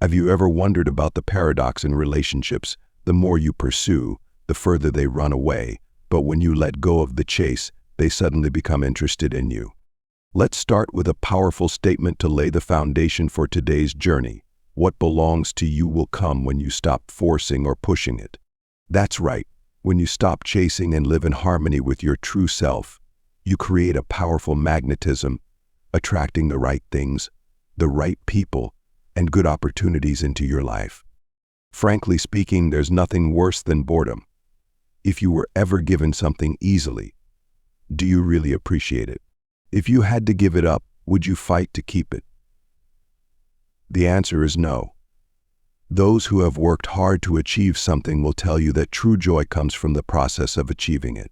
Have you ever wondered about the paradox in relationships? The more you pursue, the further they run away, but when you let go of the chase, they suddenly become interested in you. Let's start with a powerful statement to lay the foundation for today's journey. What belongs to you will come when you stop forcing or pushing it. That's right. When you stop chasing and live in harmony with your true self, you create a powerful magnetism, attracting the right things, the right people, and good opportunities into your life. Frankly speaking, there's nothing worse than boredom. If you were ever given something easily, do you really appreciate it? If you had to give it up, would you fight to keep it? The answer is no. Those who have worked hard to achieve something will tell you that true joy comes from the process of achieving it.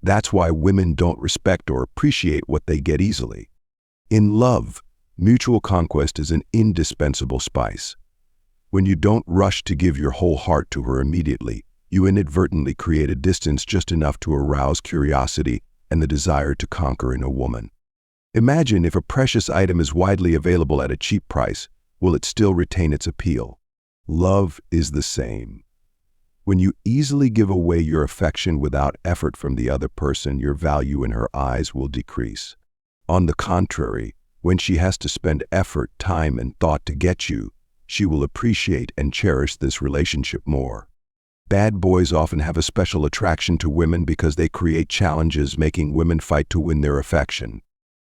That's why women don't respect or appreciate what they get easily. In love, mutual conquest is an indispensable spice. When you don't rush to give your whole heart to her immediately, you inadvertently create a distance just enough to arouse curiosity and the desire to conquer in a woman. Imagine if a precious item is widely available at a cheap price, will it still retain its appeal? Love is the same. When you easily give away your affection without effort from the other person, your value in her eyes will decrease. On the contrary, when she has to spend effort, time, and thought to get you, she will appreciate and cherish this relationship more. Bad boys often have a special attraction to women because they create challenges, making women fight to win their affection.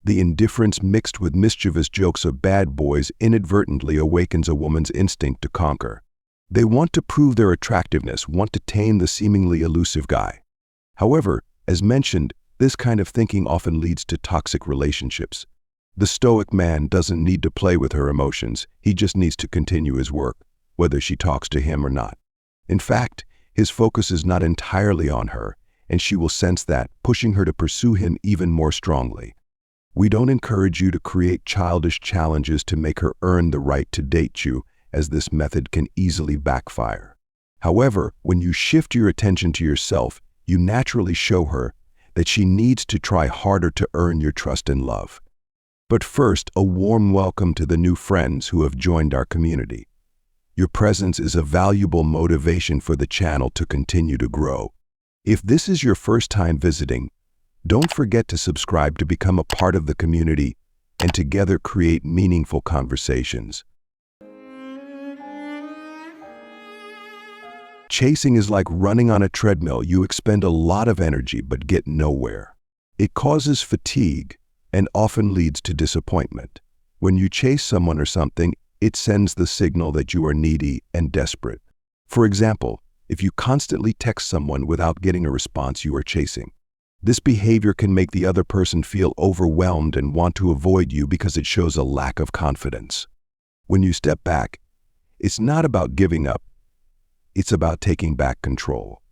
The indifference mixed with mischievous jokes of bad boys inadvertently awakens a woman's instinct to conquer. They want to prove their attractiveness, want to tame the seemingly elusive guy. However, as mentioned, this kind of thinking often leads to toxic relationships. The Stoic man doesn't need to play with her emotions, he just needs to continue his work, whether she talks to him or not. In fact, his focus is not entirely on her, and she will sense that, pushing her to pursue him even more strongly. We don't encourage you to create childish challenges to make her earn the right to date you, as this method can easily backfire. However, when you shift your attention to yourself, you naturally show her that she needs to try harder to earn your trust and love. But first, a warm welcome to the new friends who have joined our community. Your presence is a valuable motivation for the channel to continue to grow. If this is your first time visiting, don't forget to subscribe to become a part of the community and together create meaningful conversations. Chasing is like running on a treadmill. You expend a lot of energy but get nowhere. It causes fatigue and often leads to disappointment. When you chase someone or something, it sends the signal that you are needy and desperate. For example, if you constantly text someone without getting a response, you are chasing. This behavior can make the other person feel overwhelmed and want to avoid you because it shows a lack of confidence. When you step back, it's not about giving up, it's about taking back control.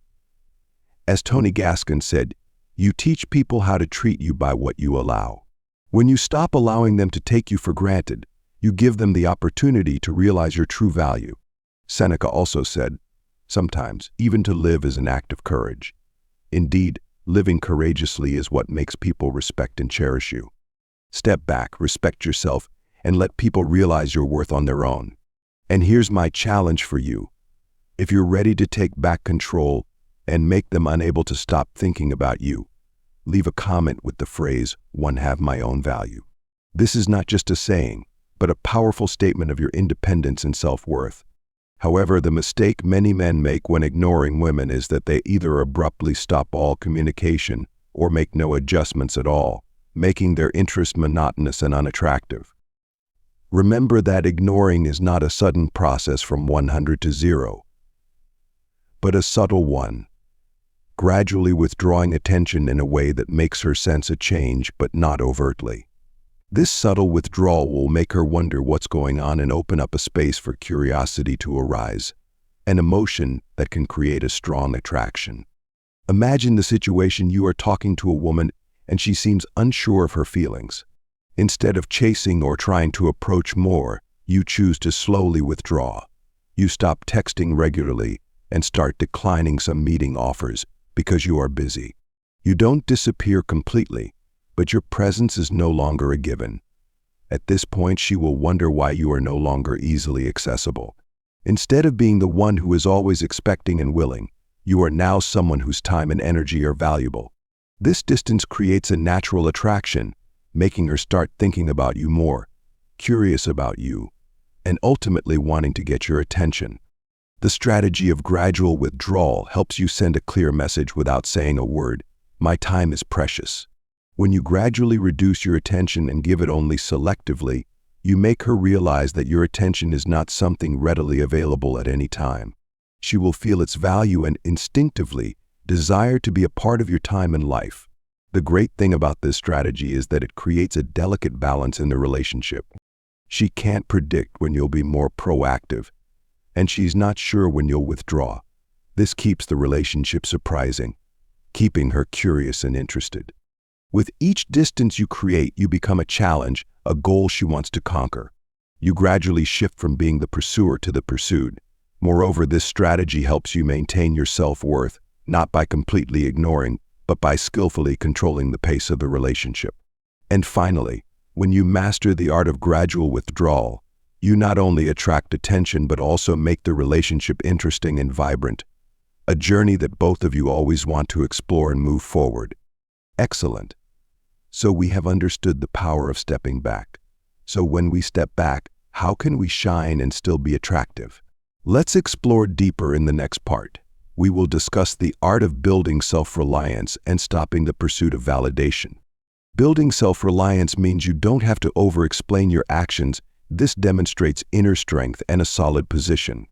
As Tony Gaskin said, you teach people how to treat you by what you allow. When you stop allowing them to take you for granted, you give them the opportunity to realize your true value. Seneca also said, sometimes, even to live is an act of courage. Indeed, living courageously is what makes people respect and cherish you. Step back, respect yourself, and let people realize your worth on their own. And here's my challenge for you. If you're ready to take back control and make them unable to stop thinking about you, leave a comment with the phrase, "One have my own value." This is not just a saying, but a powerful statement of your independence and self-worth. However, the mistake many men make when ignoring women is that they either abruptly stop all communication or make no adjustments at all, making their interest monotonous and unattractive. Remember that ignoring is not a sudden process from 100 to 0, but a subtle one, gradually withdrawing attention in a way that makes her sense a change, but not overtly. This subtle withdrawal will make her wonder what's going on and open up a space for curiosity to arise, an emotion that can create a strong attraction. Imagine the situation: you are talking to a woman and she seems unsure of her feelings. Instead of chasing or trying to approach more, you choose to slowly withdraw. You stop texting regularly and start declining some meeting offers because you are busy. You don't disappear completely, but your presence is no longer a given. At this point, she will wonder why you are no longer easily accessible. Instead of being the one who is always expecting and willing, you are now someone whose time and energy are valuable. This distance creates a natural attraction, making her start thinking about you more, curious about you, and ultimately wanting to get your attention. The strategy of gradual withdrawal helps you send a clear message without saying a word. My time is precious. When you gradually reduce your attention and give it only selectively, you make her realize that your attention is not something readily available at any time. She will feel its value and instinctively desire to be a part of your time and life. The great thing about this strategy is that it creates a delicate balance in the relationship. She can't predict when you'll be more proactive, and she's not sure when you'll withdraw. This keeps the relationship surprising, keeping her curious and interested. With each distance you create, you become a challenge, a goal she wants to conquer. You gradually shift from being the pursuer to the pursued. Moreover, this strategy helps you maintain your self-worth, not by completely ignoring, but by skillfully controlling the pace of the relationship. And finally, when you master the art of gradual withdrawal, you not only attract attention but also make the relationship interesting and vibrant, a journey that both of you always want to explore and move forward. Excellent. So we have understood the power of stepping back. So when we step back, how can we shine and still be attractive? Let's explore deeper in the next part. We will discuss the art of building self-reliance and stopping the pursuit of validation. Building self-reliance means you don't have to over-explain your actions. This demonstrates inner strength and a solid position.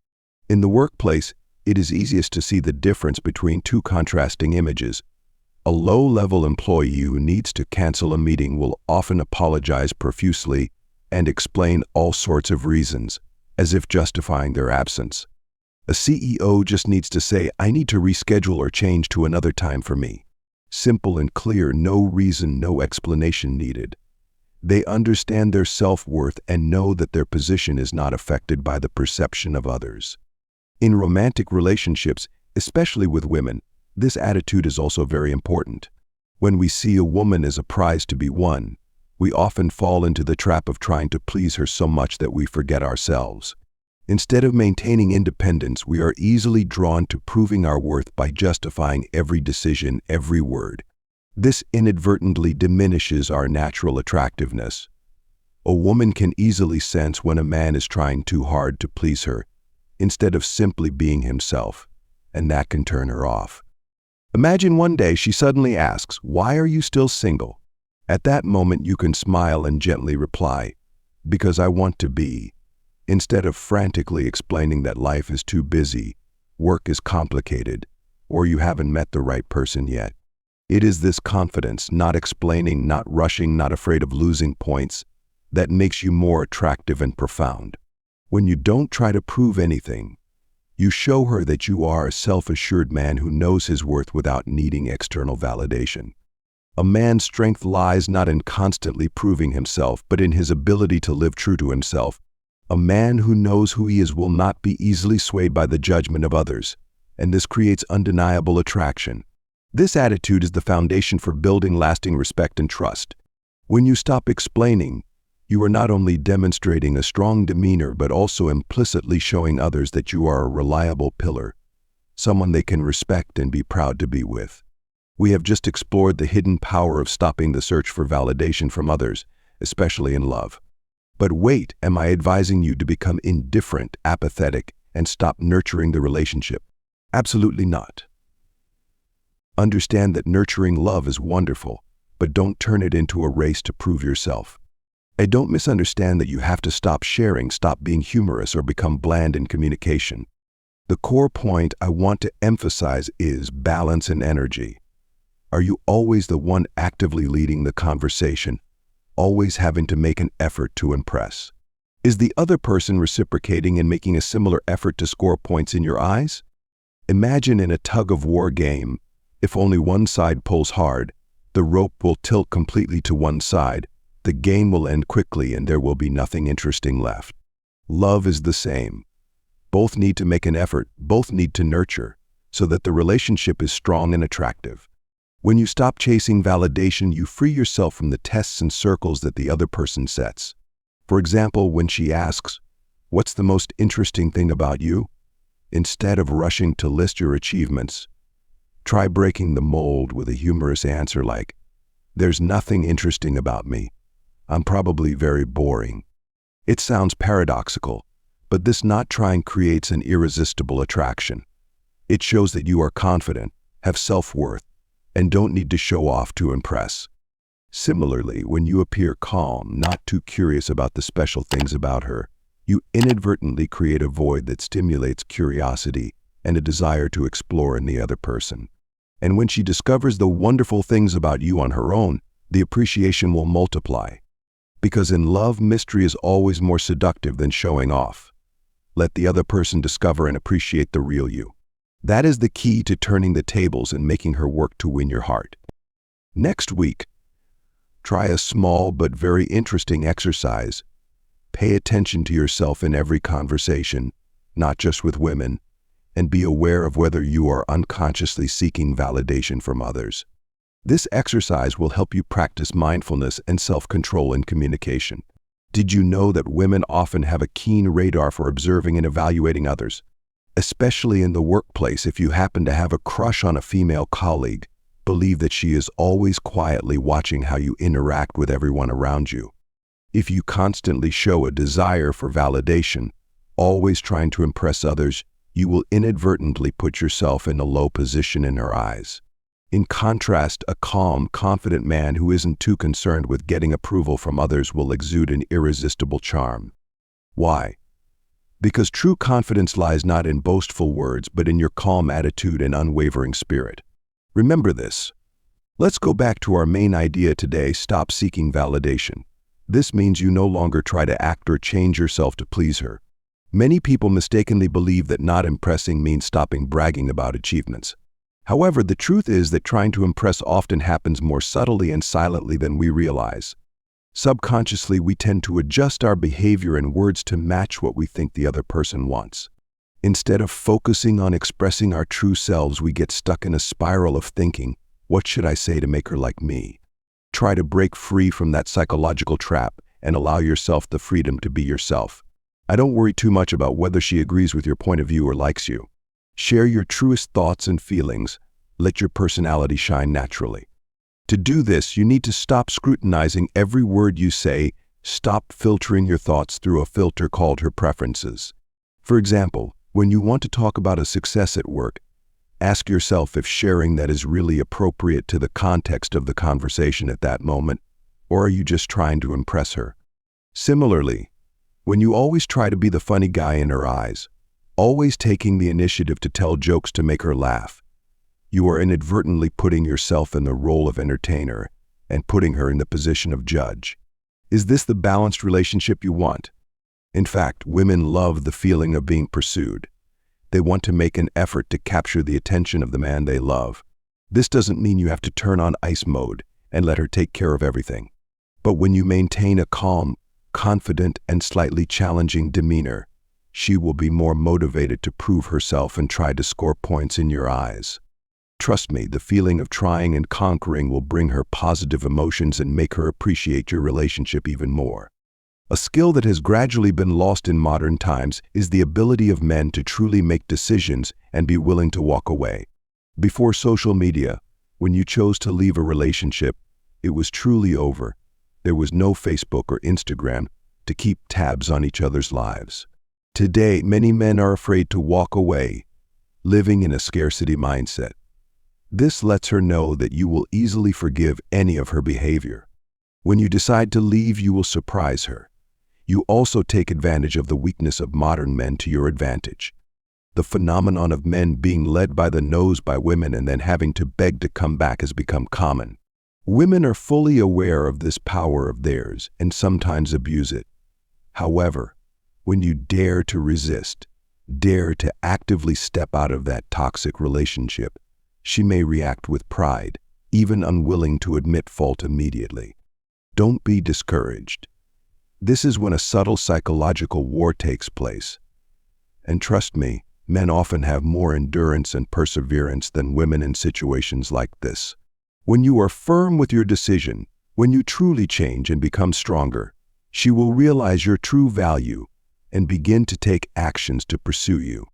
In the workplace, it is easiest to see the difference between two contrasting images. A low-level employee who needs to cancel a meeting will often apologize profusely and explain all sorts of reasons, as if justifying their absence. A CEO just needs to say, "I need to reschedule or change to another time for me." Simple and clear, no reason, no explanation needed. They understand their self-worth and know that their position is not affected by the perception of others. In romantic relationships, especially with women, this attitude is also very important. When we see a woman as a prize to be won, we often fall into the trap of trying to please her so much that we forget ourselves. Instead of maintaining independence, we are easily drawn to proving our worth by justifying every decision, every word. This inadvertently diminishes our natural attractiveness. A woman can easily sense when a man is trying too hard to please her, instead of simply being himself, and that can turn her off. Imagine one day she suddenly asks, "Why are you still single?" At that moment you can smile and gently reply, "Because I want to be," instead of frantically explaining that life is too busy, work is complicated, or you haven't met the right person yet. It is this confidence, not explaining, not rushing, not afraid of losing points, that makes you more attractive and profound. When you don't try to prove anything, you show her that you are a self-assured man who knows his worth without needing external validation. A man's strength lies not in constantly proving himself, but in his ability to live true to himself. A man who knows who he is will not be easily swayed by the judgment of others, and this creates undeniable attraction. This attitude is the foundation for building lasting respect and trust. When you stop explaining, you are not only demonstrating a strong demeanor but also implicitly showing others that you are a reliable pillar, someone they can respect and be proud to be with. We have just explored the hidden power of stopping the search for validation from others, especially in love. But wait, am I advising you to become indifferent, apathetic, and stop nurturing the relationship? Absolutely not. Understand that nurturing love is wonderful, but don't turn it into a race to prove yourself. I don't misunderstand that you have to stop sharing, stop being humorous, or become bland in communication. The core point I want to emphasize is balance and energy. Are you always the one actively leading the conversation, always having to make an effort to impress? Is the other person reciprocating and making a similar effort to score points in your eyes? Imagine in a tug-of-war game, if only one side pulls hard, the rope will tilt completely to one side, the game will end quickly and there will be nothing interesting left. Love is the same. Both need to make an effort, both need to nurture, so that the relationship is strong and attractive. When you stop chasing validation, you free yourself from the tests and circles that the other person sets. For example, when she asks, "What's the most interesting thing about you?" Instead of rushing to list your achievements, try breaking the mold with a humorous answer like, "There's nothing interesting about me. I'm probably very boring." It sounds paradoxical, but this not trying creates an irresistible attraction. It shows that you are confident, have self-worth, and don't need to show off to impress. Similarly, when you appear calm, not too curious about the special things about her, you inadvertently create a void that stimulates curiosity and a desire to explore in the other person. And when she discovers the wonderful things about you on her own, the appreciation will multiply. Because in love, mystery is always more seductive than showing off. Let the other person discover and appreciate the real you. That is the key to turning the tables and making her work to win your heart. Next week, try a small but very interesting exercise. Pay attention to yourself in every conversation, not just with women, and be aware of whether you are unconsciously seeking validation from others. This exercise will help you practice mindfulness and self-control in communication. Did you know that women often have a keen radar for observing and evaluating others? Especially in the workplace, if you happen to have a crush on a female colleague, believe that she is always quietly watching how you interact with everyone around you. If you constantly show a desire for validation, always trying to impress others, you will inadvertently put yourself in a low position in her eyes. In contrast, a calm, confident man who isn't too concerned with getting approval from others will exude an irresistible charm. Why? Because true confidence lies not in boastful words, but in your calm attitude and unwavering spirit. Remember this. Let's go back to our main idea today: stop seeking validation. This means you no longer try to act or change yourself to please her. Many people mistakenly believe that not impressing means stopping bragging about achievements. However, the truth is that trying to impress often happens more subtly and silently than we realize. Subconsciously, we tend to adjust our behavior and words to match what we think the other person wants. Instead of focusing on expressing our true selves, we get stuck in a spiral of thinking, "What should I say to make her like me?" Try to break free from that psychological trap and allow yourself the freedom to be yourself. I don't worry too much about whether she agrees with your point of view or likes you. Share your truest thoughts and feelings. Let your personality shine naturally. To do this, you need to stop scrutinizing every word you say. Stop filtering your thoughts through a filter called her preferences. For example, when you want to talk about a success at work, ask yourself if sharing that is really appropriate to the context of the conversation at that moment, or are you just trying to impress her? Similarly, when you always try to be the funny guy in her eyes, always taking the initiative to tell jokes to make her laugh, you are inadvertently putting yourself in the role of entertainer and putting her in the position of judge. Is this the balanced relationship you want? In fact, women love the feeling of being pursued. They want to make an effort to capture the attention of the man they love. This doesn't mean you have to turn on ice mode and let her take care of everything. But when you maintain a calm, confident, and slightly challenging demeanor, she will be more motivated to prove herself and try to score points in your eyes. Trust me, the feeling of trying and conquering will bring her positive emotions and make her appreciate your relationship even more. A skill that has gradually been lost in modern times is the ability of men to truly make decisions and be willing to walk away. Before social media, when you chose to leave a relationship, it was truly over. There was no Facebook or Instagram to keep tabs on each other's lives. Today, many men are afraid to walk away, living in a scarcity mindset. This lets her know that you will easily forgive any of her behavior. When you decide to leave, you will surprise her. You also take advantage of the weakness of modern men to your advantage. The phenomenon of men being led by the nose by women and then having to beg to come back has become common. Women are fully aware of this power of theirs and sometimes abuse it. However, when you dare to resist, dare to actively step out of that toxic relationship, she may react with pride, even unwilling to admit fault immediately. Don't be discouraged. This is when a subtle psychological war takes place. And trust me, men often have more endurance and perseverance than women in situations like this. When you are firm with your decision, when you truly change and become stronger, She will realize your true value and begin to take actions to pursue you.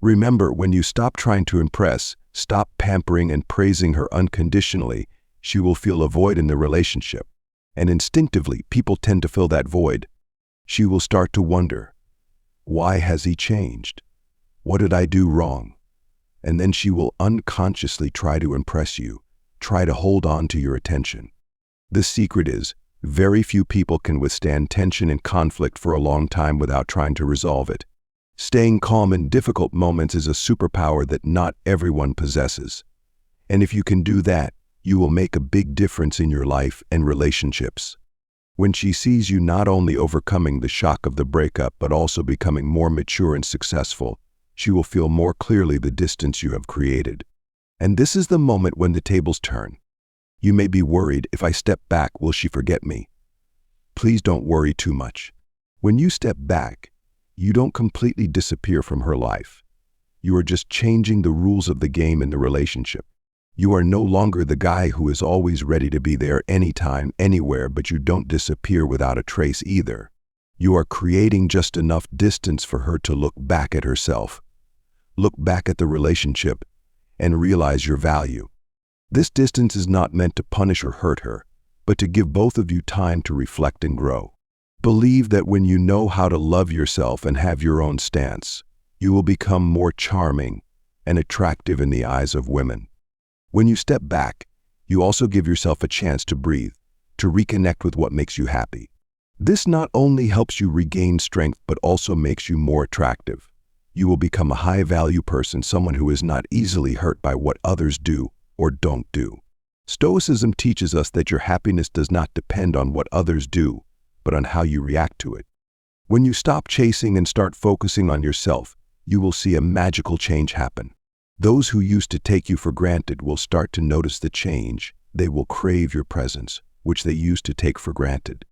Remember, when you stop trying to impress, stop pampering and praising her unconditionally, she will feel a void in the relationship. And instinctively, people tend to fill that void. She will start to wonder, why has he changed? What did I do wrong? And then she will unconsciously try to impress you, try to hold on to your attention. The secret is, very few people can withstand tension and conflict for a long time without trying to resolve it. Staying calm in difficult moments is a superpower that not everyone possesses. And if you can do that, you will make a big difference in your life and relationships. When she sees you not only overcoming the shock of the breakup but also becoming more mature and successful, she will feel more clearly the distance you have created. And this is the moment when the tables turn. You may be worried, if I step back, will she forget me? Please don't worry too much. When you step back, you don't completely disappear from her life. You are just changing the rules of the game in the relationship. You are no longer the guy who is always ready to be there anytime, anywhere, but you don't disappear without a trace either. You are creating just enough distance for her to look back at herself, look back at the relationship, and realize your value. This distance is not meant to punish or hurt her, but to give both of you time to reflect and grow. Believe that when you know how to love yourself and have your own stance, you will become more charming and attractive in the eyes of women. When you step back, you also give yourself a chance to breathe, to reconnect with what makes you happy. This not only helps you regain strength, but also makes you more attractive. You will become a high-value person, someone who is not easily hurt by what others do or don't do. Stoicism teaches us that your happiness does not depend on what others do, but on how you react to it. When you stop chasing and start focusing on yourself, you will see a magical change happen. Those who used to take you for granted will start to notice the change. They will crave your presence, which they used to take for granted.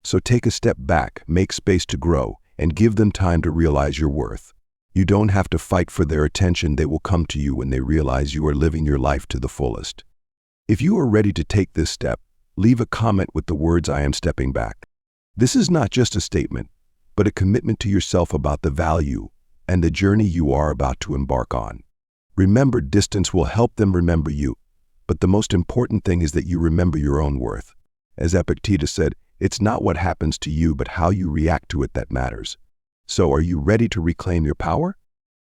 So take a step back, make space to grow, and give them time to realize your worth. You don't have to fight for their attention. They will come to you when they realize you are living your life to the fullest. If you are ready to take this step, leave a comment with the words, "I am stepping back." This is not just a statement, but a commitment to yourself about the value and the journey you are about to embark on. Remember, distance will help them remember you, but the most important thing is that you remember your own worth. As Epictetus said, it's not what happens to you, but how you react to it that matters. So are you ready to reclaim your power?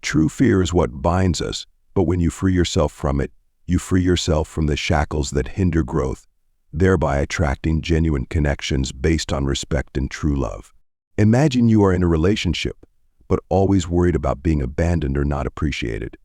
True fear is what binds us, but when you free yourself from it, you free yourself from the shackles that hinder growth, thereby attracting genuine connections based on respect and true love. Imagine you are in a relationship, but always worried about being abandoned or not appreciated.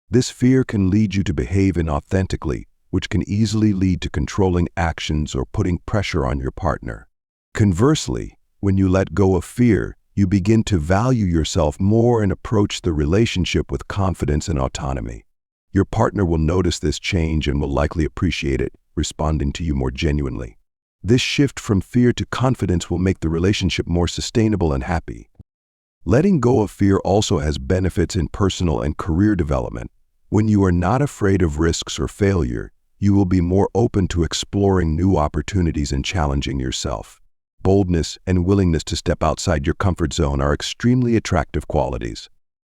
This fear can lead you to behave inauthentically, which can easily lead to controlling actions or putting pressure on your partner. Conversely, when you let go of fear, you begin to value yourself more and approach the relationship with confidence and autonomy. Your partner will notice this change and will likely appreciate it, responding to you more genuinely. This shift from fear to confidence will make the relationship more sustainable and happy. Letting go of fear also has benefits in personal and career development. When you are not afraid of risks or failure, you will be more open to exploring new opportunities and challenging yourself. Boldness and willingness to step outside your comfort zone are extremely attractive qualities.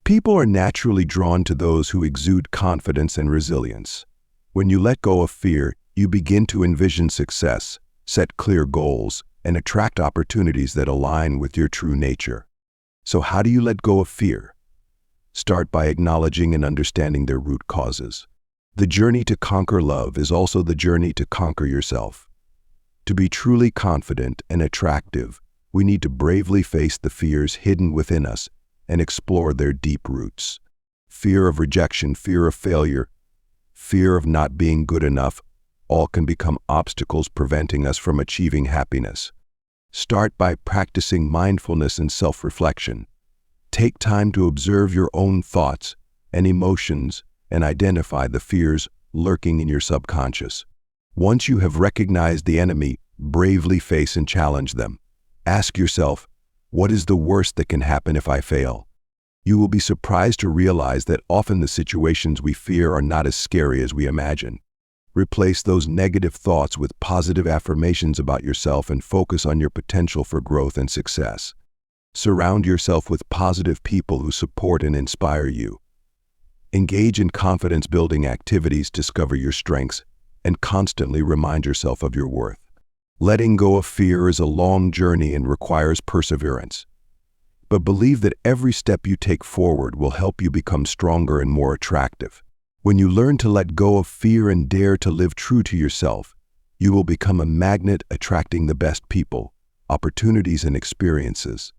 People are naturally drawn to those who exude confidence and resilience. When you let go of fear, you begin to envision success, set clear goals, and attract opportunities that align with your true nature. So how do you let go of fear? Start by acknowledging and understanding their root causes. The journey to conquer love is also the journey to conquer yourself. To be truly confident and attractive, we need to bravely face the fears hidden within us and explore their deep roots. Fear of rejection, fear of failure, fear of not being good enough, all can become obstacles preventing us from achieving happiness. Start by practicing mindfulness and self-reflection. Take time to observe your own thoughts and emotions and identify the fears lurking in your subconscious. Once you have recognized the enemy, bravely face and challenge them. Ask yourself, what is the worst that can happen if I fail? You will be surprised to realize that often the situations we fear are not as scary as we imagine. Replace those negative thoughts with positive affirmations about yourself and focus on your potential for growth and success. Surround yourself with positive people who support and inspire you. Engage in confidence-building activities, discover your strengths, and constantly remind yourself of your worth. Letting go of fear is a long journey and requires perseverance. But believe that every step you take forward will help you become stronger and more attractive. When you learn to let go of fear and dare to live true to yourself, you will become a magnet attracting the best people, opportunities, and experiences.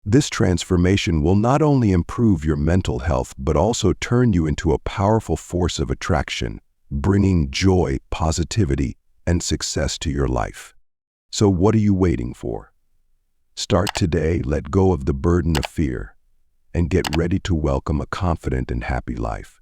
This transformation will not only improve your mental health but also turn you into a powerful force of attraction, bringing joy, positivity, and success to your life. So what are you waiting for? Start today, let go of the burden of fear, and get ready to welcome a confident and happy life.